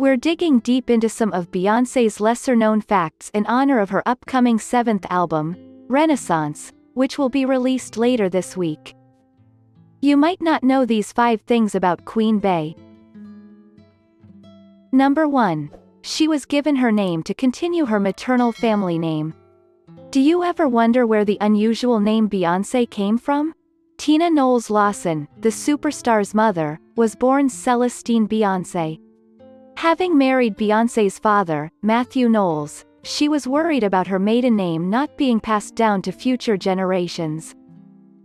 We're digging deep into some of Beyoncé's lesser-known facts in honor of her upcoming 7th album, Renaissance, which will be released later this week. You might not know these 5 things about Queen Bey. Number 1. She was given her name to continue her maternal family name. Do you ever wonder where the unusual name Beyoncé came from? Tina Knowles Lawson, the superstar's mother, was born Celestine Beyoncé. Having married Beyoncé's father, Matthew Knowles, she was worried about her maiden name not being passed down to future generations.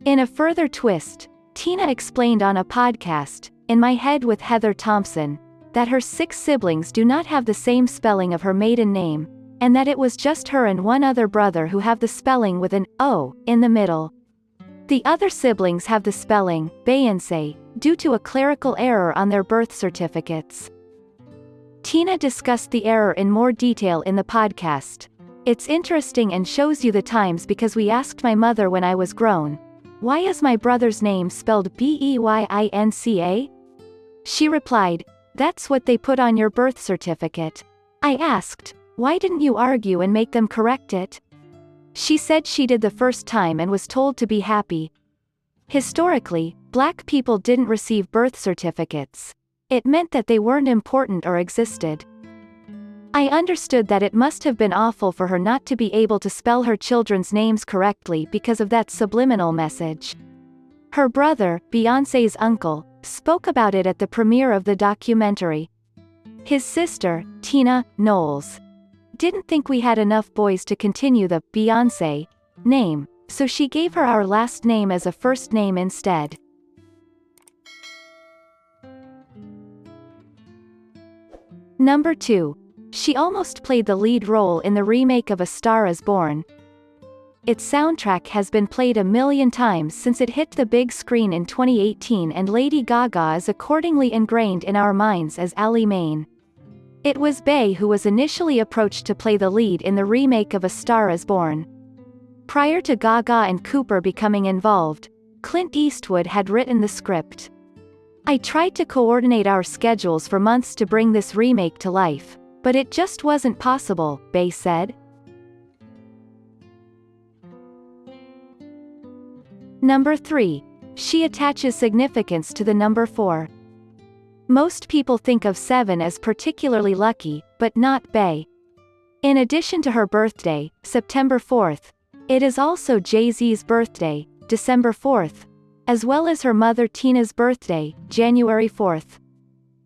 In a further twist, Tina explained on a podcast, In My Head with Heather Thompson, that her 6 siblings do not have the same spelling of her maiden name, and that it was just her and one other brother who have the spelling with an O in the middle. The other siblings have the spelling Beyonce due to a clerical error on their birth certificates. Tina discussed the error in more detail in the podcast. It's interesting and shows you the times because we asked my mother when I was grown, why is my brother's name spelled Beyonca? She replied, that's what they put on your birth certificate. I asked, why didn't you argue and make them correct it? She said she did the first time and was told to be happy. Historically, Black people didn't receive birth certificates. It meant that they weren't important or existed. I understood that it must have been awful for her not to be able to spell her children's names correctly because of that subliminal message. Her brother, Beyoncé's uncle, spoke about it at the premiere of the documentary. His sister, Tina Knowles, didn't think we had enough boys to continue the Beyoncé name, so she gave her our last name as a first name instead. Number 2. She almost played the lead role in the remake of A Star Is Born. Its soundtrack has been played 1 million times since it hit the big screen in 2018, and Lady Gaga is accordingly ingrained in our minds as Ally Maine. It was Bey who was initially approached to play the lead in the remake of A Star Is Born. Prior to Gaga and Cooper becoming involved, Clint Eastwood had written the script. I tried to coordinate our schedules for months to bring this remake to life, but it just wasn't possible, Bey said. Number 3. She attaches significance to the number 4. Most people think of 7 as particularly lucky, but not Bey. In addition to her birthday, September 4th, it is also Jay-Z's birthday, December 4th, as well as her mother Tina's birthday, January 4th.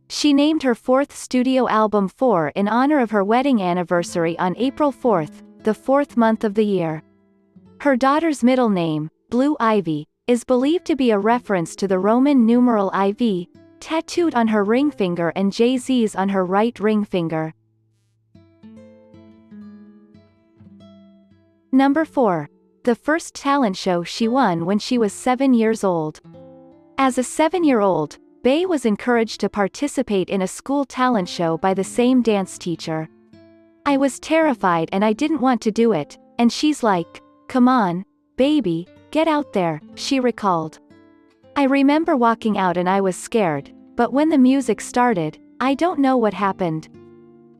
She named her 4th studio album 4 in honor of her wedding anniversary on April 4th, the 4th month of the year. Her daughter's middle name, Blue Ivy, is believed to be a reference to the Roman numeral IV, tattooed on her ring finger, and Jay-Z's on her right ring finger. Number 4. The first talent show she won when she was 7 years old. As a 7-year-old, Bey was encouraged to participate in a school talent show by the same dance teacher. I was terrified and I didn't want to do it, and she's like, "Come on, baby, get out there," she recalled. I remember walking out and I was scared, but when the music started, I don't know what happened.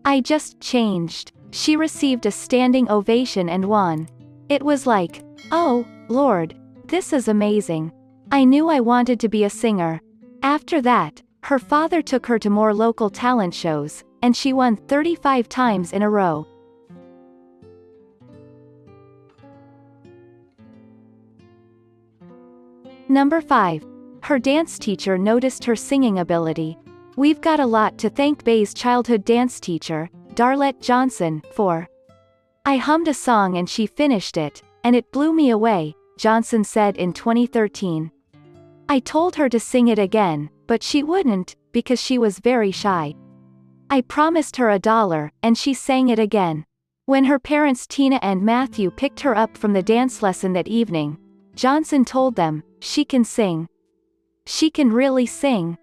I just changed. She received a standing ovation and won. It was like, oh, Lord, this is amazing. I knew I wanted to be a singer. After that, her father took her to more local talent shows, and she won 35 times in a row. Number 5. Her dance teacher noticed her singing ability. We've got a lot to thank Bey's childhood dance teacher, Darlette Johnson, for. I hummed a song and she finished it, and it blew me away, Johnson said in 2013. I told her to sing it again, but she wouldn't, because she was very shy. I promised her $1, and she sang it again. When her parents Tina and Matthew picked her up from the dance lesson that evening, Johnson told them, "She can sing. She can really sing."